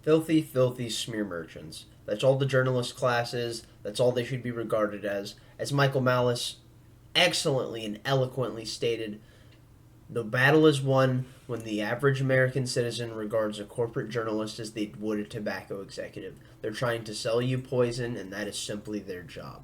Filthy, filthy smear merchants. That's all the journalist class is. That's all they should be regarded as. As Michael Malice excellently and eloquently stated, the battle is won when the average American citizen regards a corporate journalist as they would a tobacco executive. They're trying to sell you poison, and that is simply their job.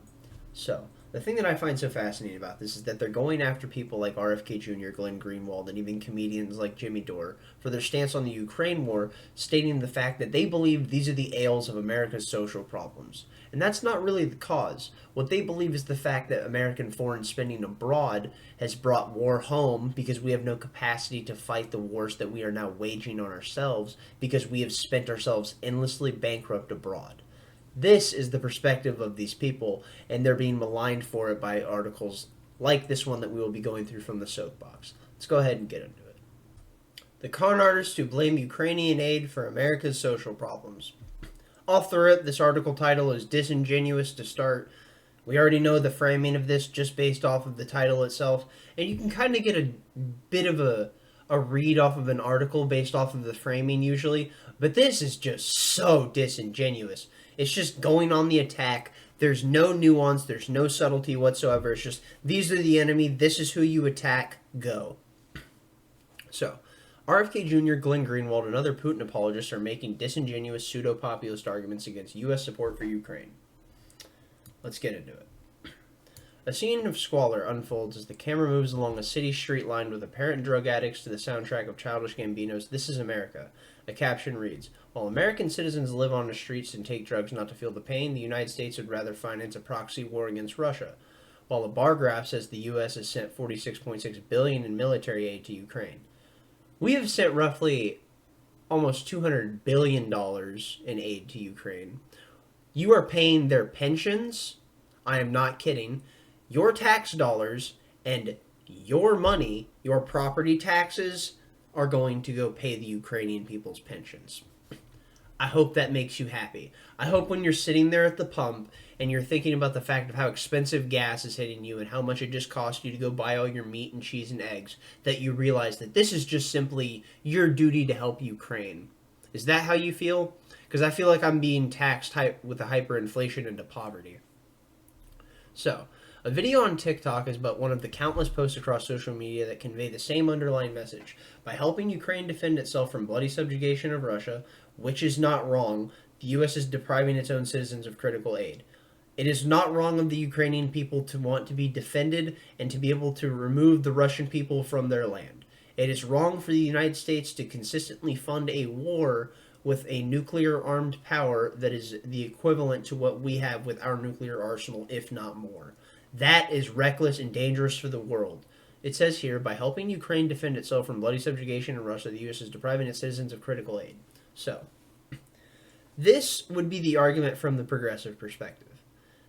So, the thing that I find so fascinating about this is that they're going after people like RFK Jr., Glenn Greenwald, and even comedians like Jimmy Dore for their stance on the Ukraine war, stating the fact that they believe these are the ails of America's social problems. And that's not really the cause. What they believe is the fact that American foreign spending abroad has brought war home because we have no capacity to fight the wars that we are now waging on ourselves because we have spent ourselves endlessly bankrupt abroad. This is the perspective of these people, and they're being maligned for it by articles like this one that we will be going through from the soapbox. Let's go ahead and get into it. The con artists who blame Ukrainian aid for America's social problems. Off the rip, this article title is disingenuous to start. We already know the framing of this just based off of the title itself, and you can kind of get a bit of a read off of an article based off of the framing usually, but this is just so disingenuous. It's just going on the attack. There's no nuance, there's no subtlety whatsoever. It's just, these are the enemy, this is who you attack, go. So, RFK Jr., Glenn Greenwald, and other Putin apologists are making disingenuous pseudo-populist arguments against U.S. support for Ukraine. Let's get into it. A scene of squalor unfolds as the camera moves along a city street lined with apparent drug addicts to the soundtrack of Childish Gambino's This Is America. A caption reads, "While American citizens live on the streets and take drugs not to feel the pain, the United States would rather finance a proxy war against Russia." While a bar graph says the U.S. has sent $46.6 billion in military aid to Ukraine. We have sent roughly almost $200 billion in aid to Ukraine. You are paying their pensions, I am not kidding, your tax dollars, and your money, your property taxes, are going to go pay the Ukrainian people's pensions. I hope that makes you happy. I hope when you're sitting there at the pump and you're thinking about the fact of how expensive gas is hitting you and how much it just costs you to go buy all your meat and cheese and eggs, that you realize that this is just simply your duty to help Ukraine. Is that how you feel? Because I feel like I'm being taxed with the hyperinflation into poverty. So, a video on TikTok is but one of the countless posts across social media that convey the same underlying message. By helping Ukraine defend itself from bloody subjugation of Russia, which is not wrong, the U.S. is depriving its own citizens of critical aid. It is not wrong of the Ukrainian people to want to be defended and to be able to remove the Russian people from their land. It is wrong for the United States to consistently fund a war with a nuclear-armed power that is the equivalent to what we have with our nuclear arsenal, if not more. That is reckless and dangerous for the world. It says here, by helping Ukraine defend itself from bloody subjugation in Russia, the U.S. is depriving its citizens of critical aid. So, this would be the argument from the progressive perspective.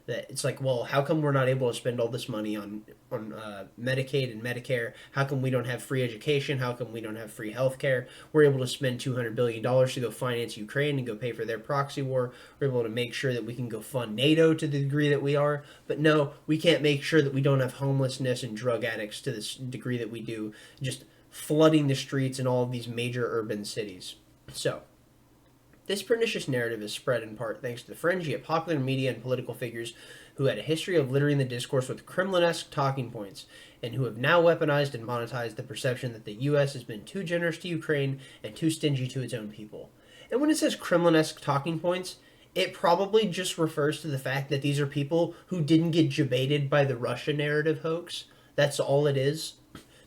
That it's like, well, how come we're not able to spend all this money on Medicaid and Medicare? How come we don't have free education? How come we don't have free health care? We're able to spend $200 billion to go finance Ukraine and go pay for their proxy war. We're able to make sure that we can go fund NATO to the degree that we are. But no, we can't make sure that we don't have homelessness and drug addicts to this degree that we do, just flooding the streets in all of these major urban cities. So, this pernicious narrative is spread in part thanks to the fringe yet popular media and political figures who had a history of littering the discourse with Kremlin-esque talking points, and who have now weaponized and monetized the perception that the U.S. has been too generous to Ukraine and too stingy to its own people. And when it says Kremlin-esque talking points, it probably just refers to the fact that these are people who didn't get jebaited by the Russia narrative hoax. That's all it is.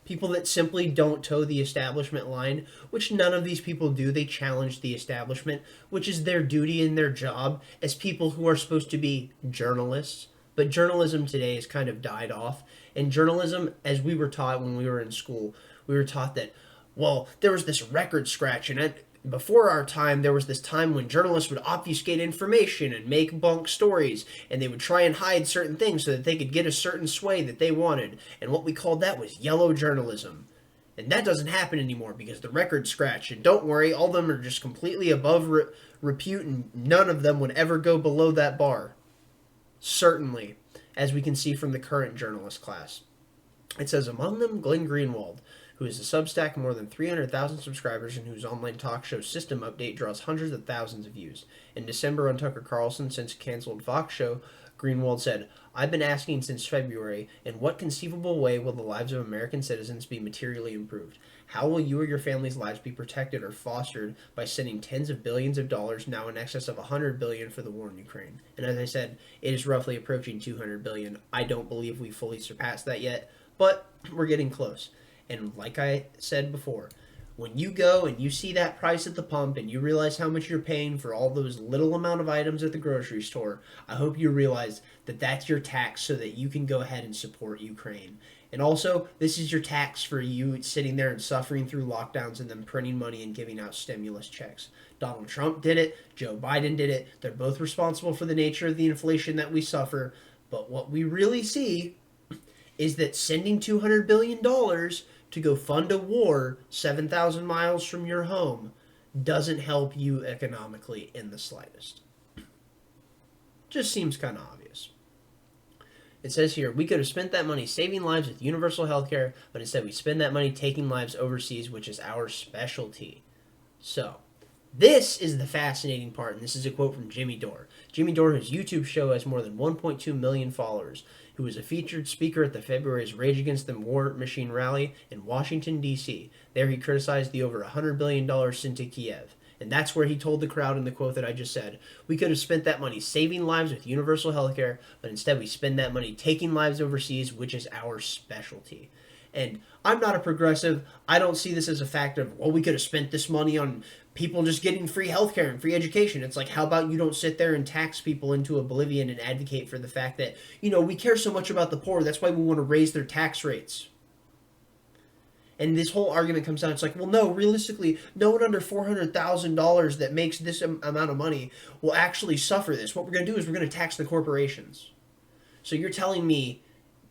People that simply don't toe the establishment line, which none of these people do. They challenge the establishment, which is their duty and their job as people who are supposed to be journalists. But journalism today has kind of died off. And journalism, as we were taught when we were in school, we were taught that, well, there was this record scratch, and before our time, there was this time when journalists would obfuscate information and make bunk stories, and they would try and hide certain things so that they could get a certain sway that they wanted, and what we called that was yellow journalism. And that doesn't happen anymore because the record scratched, and don't worry, all of them are just completely above repute, and none of them would ever go below that bar. Certainly, as we can see from the current journalist class. It says, among them, Glenn Greenwald, who is a Substack more than 300,000 subscribers and whose online talk show System Update draws hundreds of thousands of views. In December on Tucker Carlson, since canceled Fox show, Greenwald said, "I've been asking since February, in what conceivable way will the lives of American citizens be materially improved? How will you or your family's lives be protected or fostered by sending tens of billions of dollars, now in excess of $100 billion, for the war in Ukraine?" And as I said, it is roughly approaching $200 billion. I don't believe we fully surpassed that yet, but we're getting close. And like I said before, when you go and you see that price at the pump and you realize how much you're paying for all those little amount of items at the grocery store, I hope you realize that that's your tax so that you can go ahead and support Ukraine. And also, this is your tax for you sitting there and suffering through lockdowns and then printing money and giving out stimulus checks. Donald Trump did it. Joe Biden did it. They're both responsible for the nature of the inflation that we suffer. But what we really see is that sending $200 billion to go fund a war 7,000 miles from your home doesn't help you economically in the slightest. Just seems kind of obvious. It says here, we could have spent that money saving lives with universal health care, but instead we spend that money taking lives overseas, which is our specialty. So, this is the fascinating part, and this is a quote from Jimmy Dore. Jimmy Dore, whose YouTube show has more than 1.2 million followers, who was a featured speaker at the February's Rage Against the War Machine rally in Washington, D.C. There he criticized the over $100 billion sent to Kiev. And that's where he told the crowd in the quote that I just said, we could have spent that money saving lives with universal health care, but instead we spend that money taking lives overseas, which is our specialty. And I'm not a progressive. I don't see this as a fact of, well, we could have spent this money on people just getting free healthcare and free education. It's like, how about you don't sit there and tax people into oblivion and advocate for the fact that, we care so much about the poor. That's why we want to raise their tax rates. And this whole argument comes down, it's like, well, no, realistically, no one under $400,000 that makes this amount of money will actually suffer this. What we're going to do is we're going to tax the corporations. So you're telling me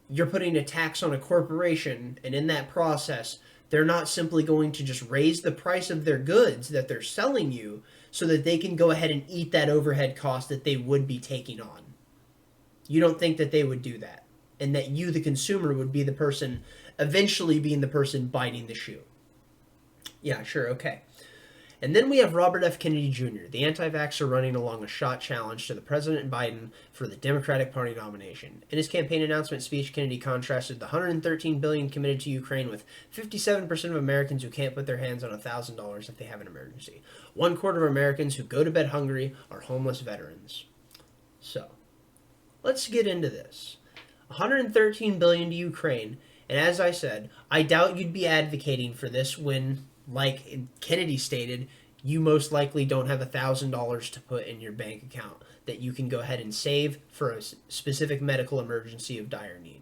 you're putting a tax on a corporation, and in that process, they're not simply going to just raise the price of their goods that they're selling you so that they can go ahead and eat that overhead cost that they would be taking on. You don't think that they would do that, and that you, the consumer, would be the person eventually being the person biting the shoe. Yeah, sure, okay. And then we have Robert F. Kennedy Jr., the anti-vaxxer running along a shot challenge to the President Biden for the Democratic Party nomination. In his campaign announcement speech, Kennedy contrasted the $113 billion committed to Ukraine with 57% of Americans who can't put their hands on $1,000 if they have an emergency. 1/4 of Americans who go to bed hungry are homeless veterans. So, let's get into this. $113 billion to Ukraine. And as I said, I doubt you'd be advocating for this when, like Kennedy stated, you most likely don't have $1,000 to put in your bank account that you can go ahead and save for a specific medical emergency of dire need.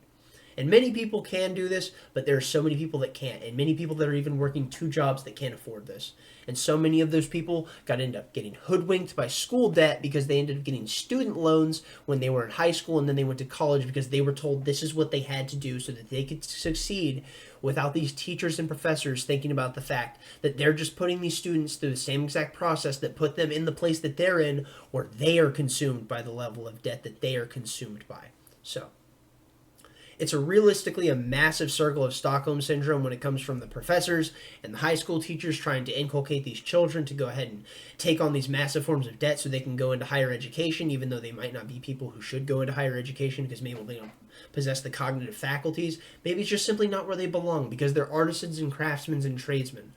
And many people can do this, but there are so many people that can't, and many people that are even working 2 jobs that can't afford this. And so many of those people end up getting hoodwinked by school debt because they ended up getting student loans when they were in high school, and then they went to college because they were told this is what they had to do so that they could succeed, without these teachers and professors thinking about the fact that they're just putting these students through the same exact process that put them in the place that they're in, where they are consumed by the level of debt that they are consumed by. So, it's realistically a massive circle of Stockholm Syndrome when it comes from the professors and the high school teachers trying to inculcate these children to go ahead and take on these massive forms of debt so they can go into higher education, even though they might not be people who should go into higher education because maybe they don't possess the cognitive faculties. Maybe it's just simply not where they belong because they're artisans and craftsmen and tradesmen.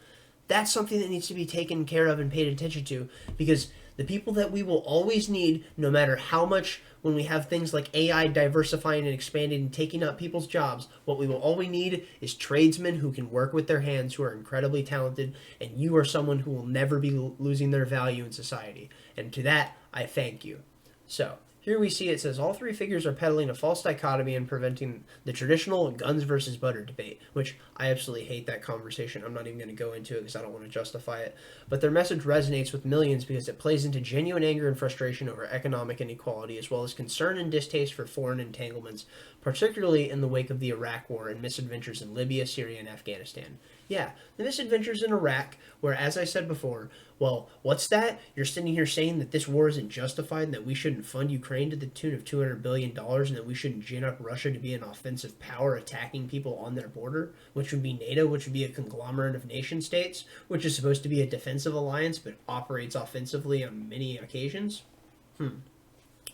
That's something that needs to be taken care of and paid attention to, because the people that we will always need, no matter how much, when we have things like AI diversifying and expanding and taking up people's jobs, what we will always need is tradesmen who can work with their hands, who are incredibly talented, and you are someone who will never be losing their value in society. And to that, I thank you. So, here we see it says all 3 figures are peddling a false dichotomy and preventing the traditional guns versus butter debate, which I absolutely hate that conversation. I'm not even going to go into it because I don't want to justify it. But their message resonates with millions because it plays into genuine anger and frustration over economic inequality, as well as concern and distaste for foreign entanglements, particularly in the wake of the Iraq War and misadventures in Libya, Syria, and Afghanistan. Yeah, the misadventures in Iraq, where, as I said before, well, what's that? You're sitting here saying that this war isn't justified and that we shouldn't fund Ukraine to the tune of $200 billion and that we shouldn't gin up Russia to be an offensive power attacking people on their border, which would be NATO, which would be a conglomerate of nation states, which is supposed to be a defensive alliance but operates offensively on many occasions?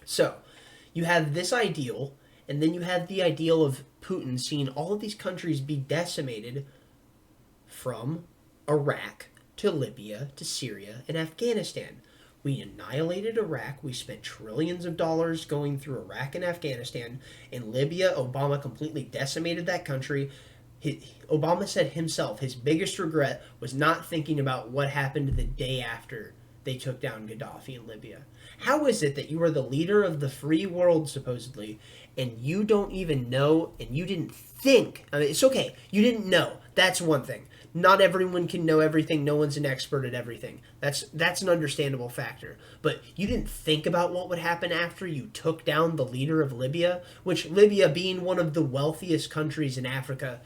So, you have this ideal, and then you have the ideal of Putin seeing all of these countries be decimated from Iraq to Libya to Syria and Afghanistan. We annihilated Iraq. We spent trillions of dollars going through Iraq and Afghanistan. In Libya, Obama completely decimated that country. Obama said himself his biggest regret was not thinking about what happened the day after they took down Gaddafi in Libya. How is it that you are the leader of the free world, supposedly, and you don't even know and you didn't think? I mean, it's okay. You didn't know. That's one thing. Not everyone can know everything. No one's an expert at everything. That's an understandable factor. But you didn't think about what would happen after you took down the leader of Libya, which Libya being one of the wealthiest countries in Africa,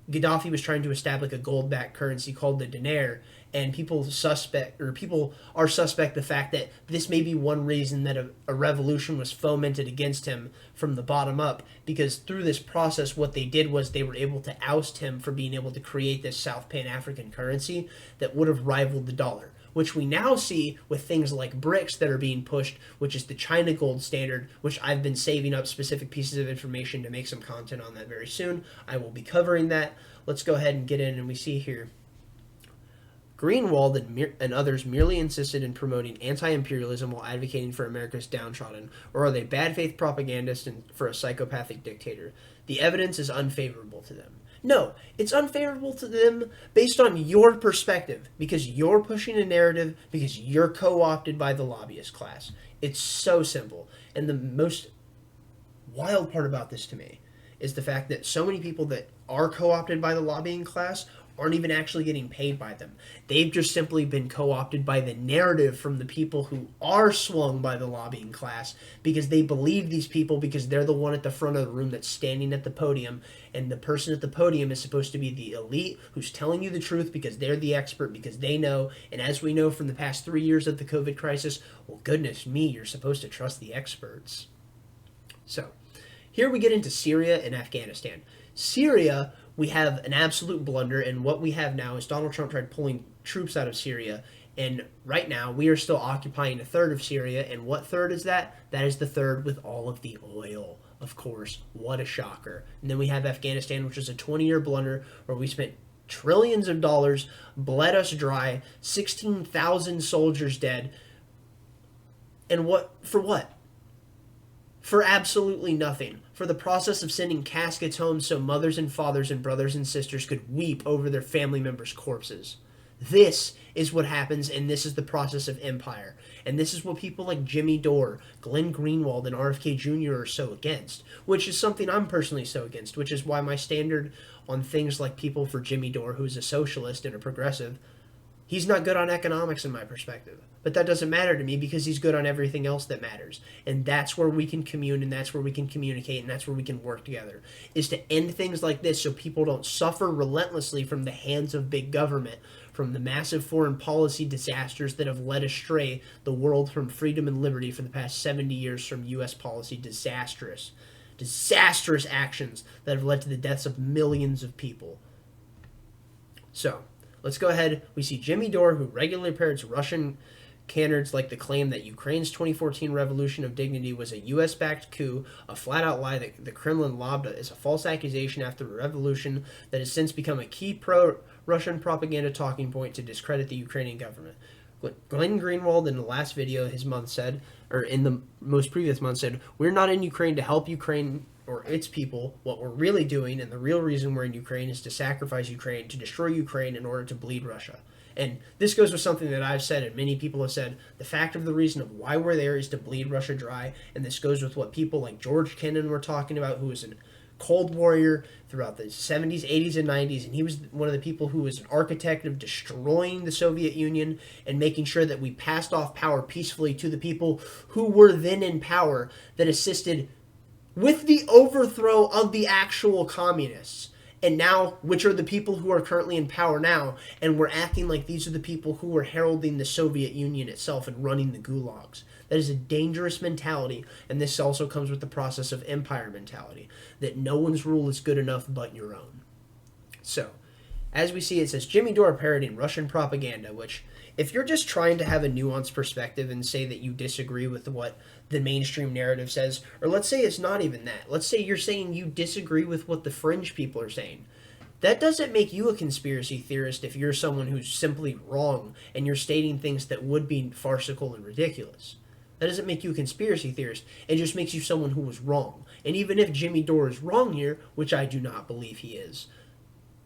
Gaddafi was trying to establish a gold-backed currency called the dinar, and people are suspect the fact that this may be one reason that a revolution was fomented against him from the bottom up, because through this process what they did was they were able to oust him for being able to create this South Pan-African currency that would have rivaled the dollar, which we now see with things like BRICS that are being pushed, which is the China gold standard, which I've been saving up specific pieces of information to make some content on that very soon. I will be covering that. Let's go ahead and get in, and we see here Greenwald and others merely insisted in promoting anti-imperialism while advocating for America's downtrodden, or are they bad faith propagandists for a psychopathic dictator? The evidence is unfavorable to them. No, it's unfavorable to them based on your perspective, because you're pushing a narrative, because you're co-opted by the lobbyist class. It's so simple. And the most wild part about this to me is the fact that so many people that are co-opted by the lobbying class aren't even actually getting paid by them. They've just simply been co-opted by the narrative from the people who are swung by the lobbying class, because they believe these people because they're the one at the front of the room that's standing at the podium, and the person at the podium is supposed to be the elite who's telling you the truth because they're the expert, because they know. And as we know from the past 3 years of the COVID crisis, well, goodness me, you're supposed to trust the experts. So, here we get into Syria and Afghanistan. Syria, we have an absolute blunder, and what we have now is Donald Trump tried pulling troops out of Syria, and right now we are still occupying a third of Syria, and what third is that? That is the third with all of the oil, of course. What a shocker. And then we have Afghanistan, which is a 20-year blunder where we spent trillions of dollars, bled us dry, 16,000 soldiers dead, and what? For what? For absolutely nothing. For the process of sending caskets home so mothers and fathers and brothers and sisters could weep over their family members' corpses. This is what happens, and this is the process of empire. And this is what people like Jimmy Dore, Glenn Greenwald, and RFK Jr. are so against, which is something I'm personally so against, which is why my standard on things like people for Jimmy Dore, who's a socialist and a progressive, he's not good on economics in my perspective. But that doesn't matter to me because he's good on everything else that matters. And that's where we can commune, and that's where we can communicate, and that's where we can work together, is to end things like this so people don't suffer relentlessly from the hands of big government, from the massive foreign policy disasters that have led astray the world from freedom and liberty for the past 70 years from U.S. policy disastrous actions that have led to the deaths of millions of people. So, let's go ahead. We see Jimmy Dore, who regularly parrots Russian canards like the claim that Ukraine's 2014 Revolution of Dignity was a U.S.-backed coup, a flat-out lie that the Kremlin lobbed as a false accusation after a revolution that has since become a key pro-Russian propaganda talking point to discredit the Ukrainian government. Glenn Greenwald in the last video his month said, or in the most previous month said, "We're not in Ukraine to help Ukraine or its people. What we're really doing, and the real reason we're in Ukraine, is to sacrifice Ukraine, to destroy Ukraine in order to bleed Russia." And this goes with something that I've said and many people have said. The fact of the reason of why we're there is to bleed Russia dry. And this goes with what people like George Kennan were talking about, who was a Cold Warrior throughout the 70s, 80s, and 90s. And he was one of the people who was an architect of destroying the Soviet Union and making sure that we passed off power peacefully to the people who were then in power, that assisted with the overthrow of the actual communists. And now, which are the people who are currently in power now, and we're acting like these are the people who were heralding the Soviet Union itself and running the gulags. That is a dangerous mentality, and this also comes with the process of empire mentality, that no one's rule is good enough but your own. So, as we see, it says Jimmy Dore parodying Russian propaganda, which, if you're just trying to have a nuanced perspective and say that you disagree with what the mainstream narrative says, or let's say it's not even that. Let's say you're saying you disagree with what the fringe people are saying. That doesn't make you a conspiracy theorist if you're someone who's simply wrong and you're stating things that would be farcical and ridiculous. That doesn't make you a conspiracy theorist. It just makes you someone who was wrong. And even if Jimmy Dore is wrong here, which I do not believe he is,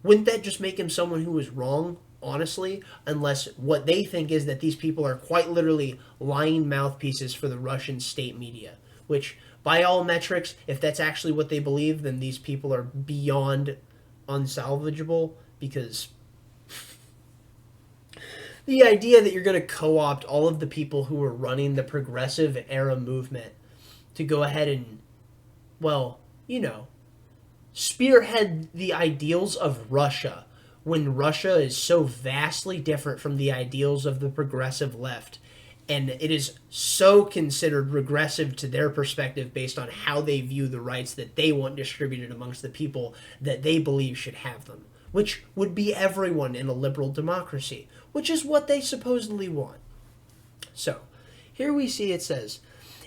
wouldn't that just make him someone who was wrong, honestly, unless what they think is that these people are quite literally lying mouthpieces for the Russian state media, which, by all metrics, if that's actually what they believe, then these people are beyond unsalvageable, because the idea that you're going to co-opt all of the people who are running the progressive era movement to go ahead and, well, spearhead the ideals of Russia when Russia is so vastly different from the ideals of the progressive left, and it is so considered regressive to their perspective based on how they view the rights that they want distributed amongst the people that they believe should have them, which would be everyone in a liberal democracy, which is what they supposedly want. So, here we see it says,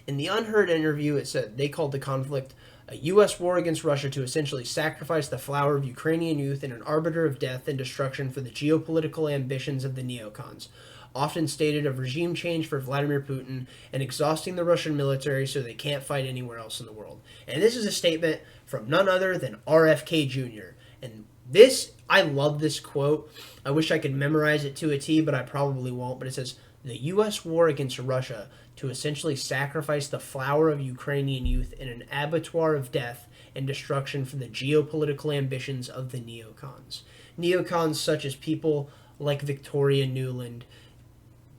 in the unheard interview, it said they called the conflict a U.S. war against Russia to essentially sacrifice the flower of Ukrainian youth in an arbiter of death and destruction for the geopolitical ambitions of the neocons, often stated of regime change for Vladimir Putin and exhausting the Russian military so they can't fight anywhere else in the world. And this is a statement from none other than RFK Jr. And this, I love this quote. I wish I could memorize it to a T, but I probably won't. But it says, the U.S. war against Russia to essentially sacrifice the flower of Ukrainian youth in an abattoir of death and destruction for the geopolitical ambitions of the neocons. Neocons such as people like Victoria Nuland,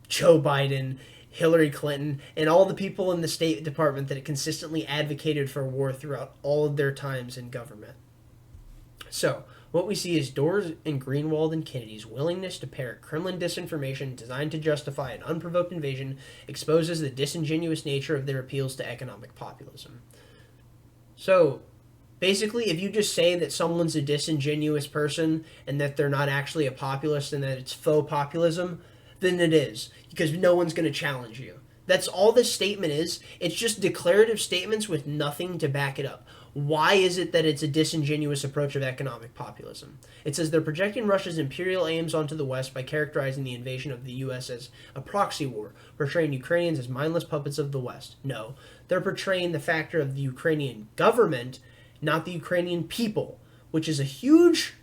Joe Biden, Hillary Clinton, and all the people in the State Department that consistently advocated for war throughout all of their times in government. So, what we see is Dore's and Greenwald and Kennedy's willingness to parrot Kremlin disinformation designed to justify an unprovoked invasion exposes the disingenuous nature of their appeals to economic populism. So, basically, if you just say that someone's a disingenuous person and that they're not actually a populist and that it's faux populism, then it is, because no one's going to challenge you. That's all this statement is. It's just declarative statements with nothing to back it up. Why is it that it's a disingenuous approach of economic populism? It says they're projecting Russia's imperial aims onto the West by characterizing the invasion of the U.S. as a proxy war, portraying Ukrainians as mindless puppets of the West. No, they're portraying the factor of the Ukrainian government, not the Ukrainian people, which is a huge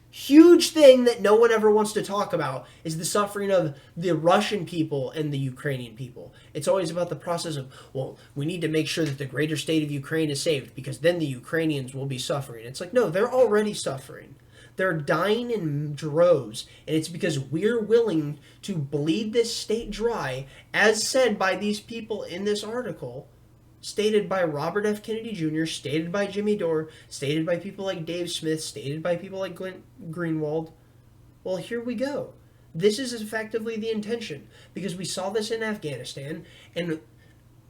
thing that no one ever wants to talk about, is the suffering of the Russian people and the Ukrainian people. It's always about the process of, well, we need to make sure that the greater state of Ukraine is saved because then the Ukrainians will be suffering. It's like, no, they're already suffering. They're dying in droves, and it's because we're willing to bleed this state dry, as said by these people in this article, stated by Robert F. Kennedy Jr., stated by Jimmy Dore, stated by people like Dave Smith, stated by people like Greenwald. Well, here we go. This is effectively the intention, because we saw this in Afghanistan, and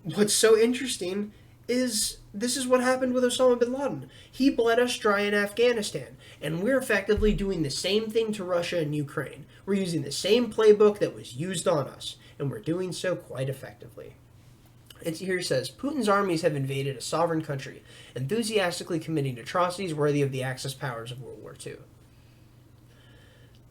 what's so interesting is this is what happened with Osama bin Laden. He bled us dry in Afghanistan, and we're effectively doing the same thing to Russia and Ukraine. We're using the same playbook that was used on us, and we're doing so quite effectively. It here says, Putin's armies have invaded a sovereign country, enthusiastically committing atrocities worthy of the Axis powers of World War II.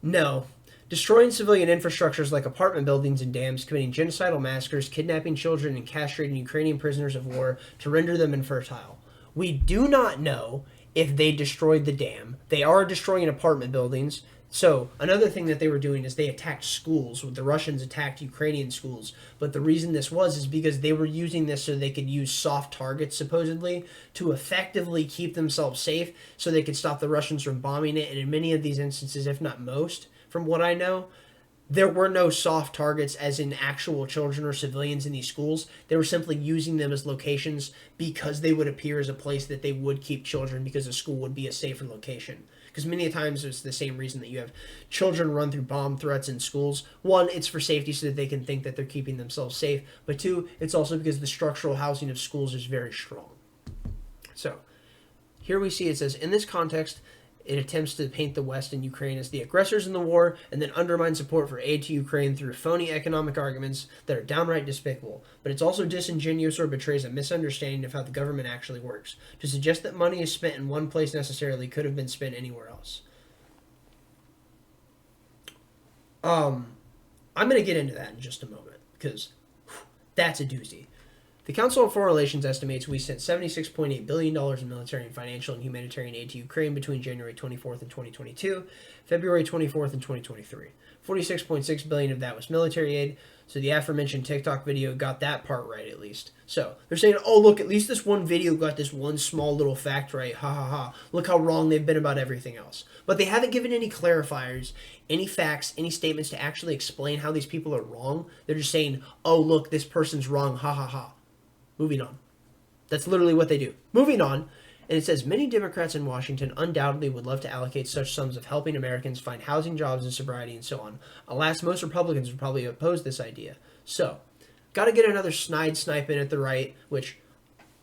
No. Destroying civilian infrastructures like apartment buildings and dams, committing genocidal massacres, kidnapping children, and castrating Ukrainian prisoners of war to render them infertile. We do not know if they destroyed the dam. They are destroying apartment buildings. So, another thing that they were doing is they attacked schools. The Russians attacked Ukrainian schools. But the reason this was is because they were using this so they could use soft targets, supposedly, to effectively keep themselves safe so they could stop the Russians from bombing it. And in many of these instances, if not most, from what I know, there were no soft targets as in actual children or civilians in these schools. They were simply using them as locations because they would appear as a place that they would keep children because the school would be a safer location. because many times it's the same reason that you have children run through bomb threats in schools. One, it's for safety so that they can think that they're keeping themselves safe, but two, it's also because the structural housing of schools is very strong. So here we see it says, in this context, it attempts to paint the West and Ukraine as the aggressors in the war and then undermine support for aid to Ukraine through phony economic arguments that are downright despicable. But it's also disingenuous or betrays a misunderstanding of how the government actually works. To suggest that money is spent in one place necessarily could have been spent anywhere else. I'm going to get into that in just a moment because that's a doozy. The Council on Foreign Relations estimates we sent $76.8 billion in military and financial and humanitarian aid to Ukraine between January 24th and 2022, February 24th and 2023. $46.6 billion of that was military aid, so the aforementioned TikTok video got that part right at least. So they're saying, oh look, at least this one video got this one small little fact right, ha ha ha. Look how wrong they've been about everything else. But they haven't given any clarifiers, any facts, any statements to actually explain how these people are wrong. They're just saying, oh look, this person's wrong, ha ha ha. Moving on. That's literally what they do. Moving on. And it says, many Democrats in Washington undoubtedly would love to allocate such sums of helping Americans find housing, jobs, and sobriety, and so on. Alas, most Republicans would probably oppose this idea. So, got to get another snide snipe in at the right, which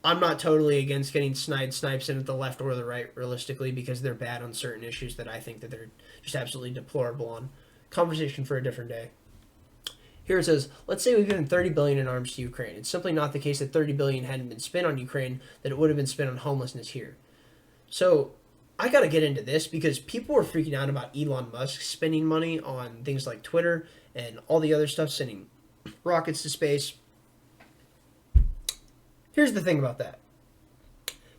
I'm not totally against getting snide snipes in at the left or the right, realistically, because they're bad on certain issues that I think that they're just absolutely deplorable on. Conversation for a different day. Here it says, let's say we've given $30 billion in arms to Ukraine. It's simply not the case that $30 billion hadn't been spent on Ukraine, that it would have been spent on homelessness here. So I got to get into this because people are freaking out about Elon Musk spending money on things like Twitter and all the other stuff, sending rockets to space. Here's the thing about that.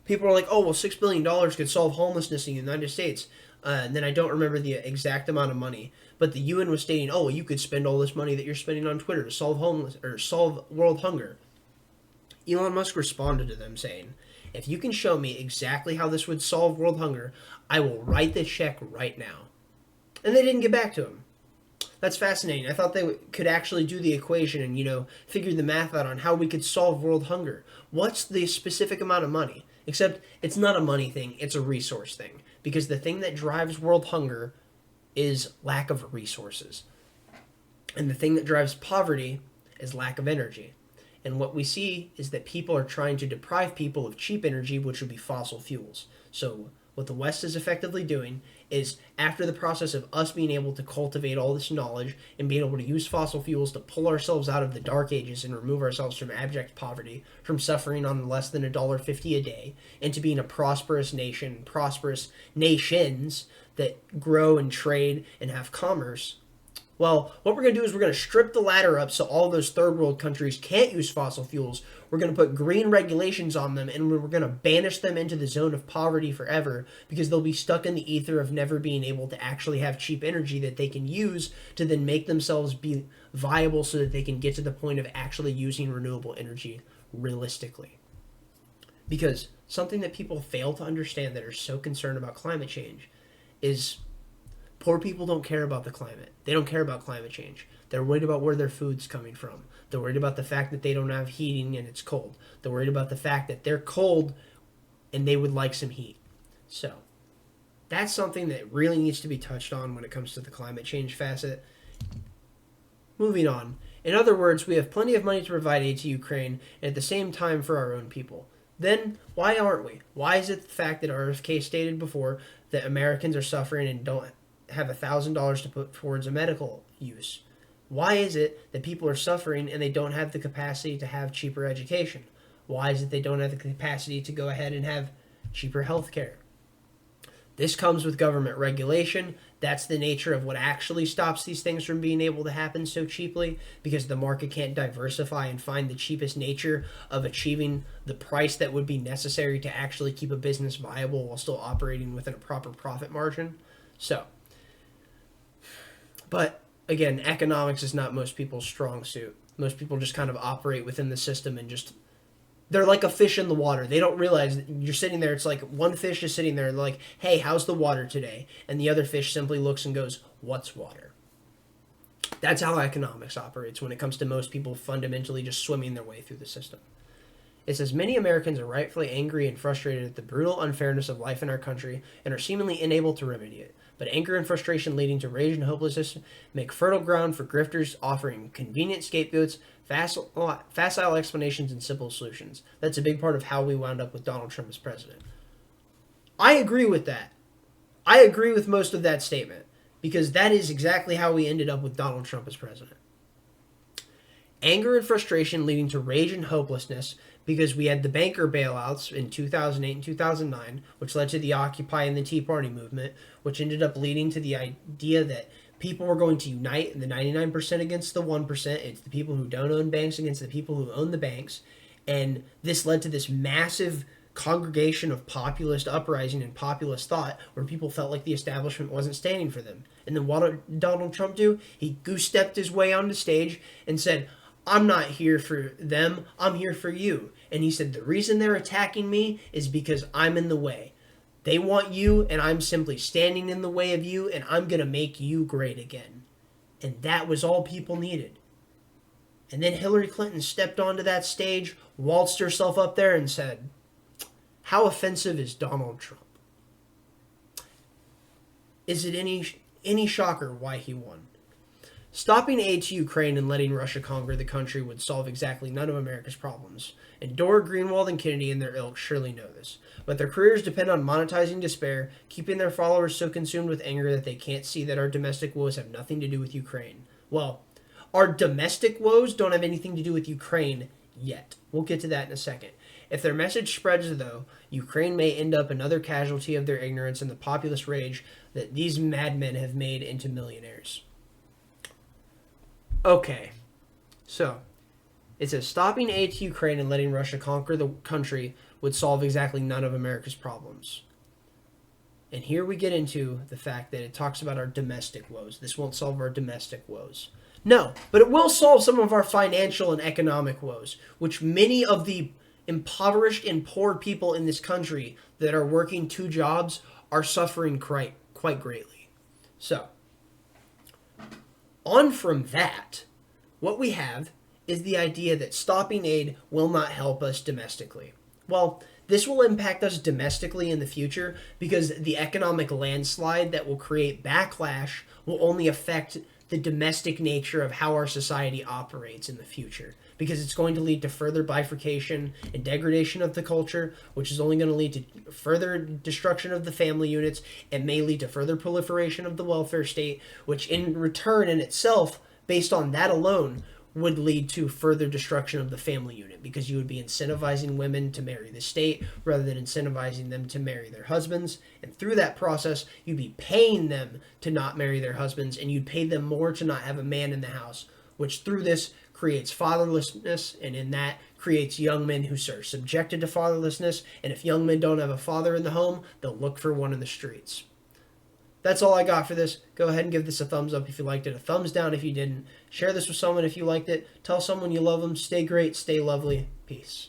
People are like, oh, well, $6 billion could solve homelessness in the United States. And then I don't remember the exact amount of money. But the UN was stating, oh, well, you could spend all this money that you're spending on Twitter to solve solve world hunger. Elon Musk responded to them saying, if you can show me exactly how this would solve world hunger, I will write the check right now. And they didn't get back to him. That's fascinating. I thought they could actually do the equation and, figure the math out on how we could solve world hunger. What's the specific amount of money? Except it's not a money thing, it's a resource thing. Because the thing that drives world hunger is lack of resources. And the thing that drives poverty is lack of energy. And what we see is that people are trying to deprive people of cheap energy, which would be fossil fuels. So what the West is effectively doing is, after the process of us being able to cultivate all this knowledge and being able to use fossil fuels to pull ourselves out of the dark ages and remove ourselves from abject poverty, from suffering on less than $1.50 a day, into being a prosperous nation, prosperous nations that grow and trade and have commerce. Well, what we're going to do is we're going to strip the ladder up so all those third world countries can't use fossil fuels. We're going to put green regulations on them, and we're going to banish them into the zone of poverty forever because they'll be stuck in the ether of never being able to actually have cheap energy that they can use to then make themselves be viable so that they can get to the point of actually using renewable energy realistically. Because something that people fail to understand that are so concerned about climate change is poor people don't care about the climate. They don't care about climate change. They're worried about where their food's coming from. They're worried about the fact that they don't have heating and it's cold. They're worried about the fact that they're cold and they would like some heat. So that's something that really needs to be touched on when it comes to the climate change facet. Moving on. In other words, we have plenty of money to provide aid to Ukraine and at the same time for our own people. Then why aren't we? Why is it the fact that RFK stated before that Americans are suffering and don't have $1,000 to put towards a medical use? Why is it that people are suffering and they don't have the capacity to have cheaper education? Why is it they don't have the capacity to go ahead and have cheaper health care? This comes with government regulation. That's the nature of what actually stops these things from being able to happen so cheaply, because the market can't diversify and find the cheapest nature of achieving the price that would be necessary to actually keep a business viable while still operating within a proper profit margin. So, but again, economics is not most people's strong suit. Most people just kind of operate within the system and just, they're like a fish in the water. They don't realize that you're sitting there. It's like one fish is sitting there and they're like, hey, how's the water today? And the other fish simply looks and goes, what's water? That's how economics operates when it comes to most people fundamentally just swimming their way through the system. It says many Americans are rightfully angry and frustrated at the brutal unfairness of life in our country and are seemingly unable to remedy it. But anger and frustration leading to rage and hopelessness make fertile ground for grifters offering convenient scapegoats, facile explanations, and simple solutions. That's a big part of how we wound up with Donald Trump as president. I agree with that. I agree with most of that statement because that is exactly how we ended up with Donald Trump as president. Anger and frustration leading to rage and hopelessness because we had the banker bailouts in 2008 and 2009, which led to the Occupy and the Tea Party movement, which ended up leading to the idea that people were going to unite the 99% against the 1%. It's the people who don't own banks against the people who own the banks. And this led to this massive congregation of populist uprising and populist thought where people felt like the establishment wasn't standing for them. And then what did Donald Trump do? He goose-stepped his way onto stage and said, I'm not here for them, I'm here for you. And he said, the reason they're attacking me is because I'm in the way. They want you, and I'm simply standing in the way of you, and I'm going to make you great again. And that was all people needed. And then Hillary Clinton stepped onto that stage, waltzed herself up there, and said, how offensive is Donald Trump? Is it any shocker why he won? Stopping aid to Ukraine and letting Russia conquer the country would solve exactly none of America's problems. And Dore, Greenwald, and Kennedy and their ilk surely know this. But their careers depend on monetizing despair, keeping their followers so consumed with anger that they can't see that our domestic woes have nothing to do with Ukraine. Well, our domestic woes don't have anything to do with Ukraine yet. We'll get to that in a second. If their message spreads, though, Ukraine may end up another casualty of their ignorance and the populist rage that these madmen have made into millionaires. Okay, so it says stopping aid to Ukraine and letting Russia conquer the country would solve exactly none of America's problems. And here we get into the fact that it talks about our domestic woes. This won't solve our domestic woes. No, but it will solve some of our financial and economic woes, which many of the impoverished and poor people in this country that are working 2 jobs are suffering quite greatly. So, on from that, what we have is the idea that stopping aid will not help us domestically. Well, this will impact us domestically in the future because the economic landslide that will create backlash will only affect the domestic nature of how our society operates in the future, because it's going to lead to further bifurcation and degradation of the culture, which is only going to lead to further destruction of the family units and may lead to further proliferation of the welfare state, which in return in itself, based on that alone, would lead to further destruction of the family unit, because you would be incentivizing women to marry the state rather than incentivizing them to marry their husbands. And through that process, you'd be paying them to not marry their husbands, and you'd pay them more to not have a man in the house, which through this creates fatherlessness, and in that creates young men who are subjected to fatherlessness. And if young men don't have a father in the home, they'll look for one in the streets. That's all I got for this. Go ahead and give this a thumbs up if you liked it, a thumbs down if you didn't. Share this with someone if you liked it. Tell someone you love them. Stay great, stay lovely. Peace.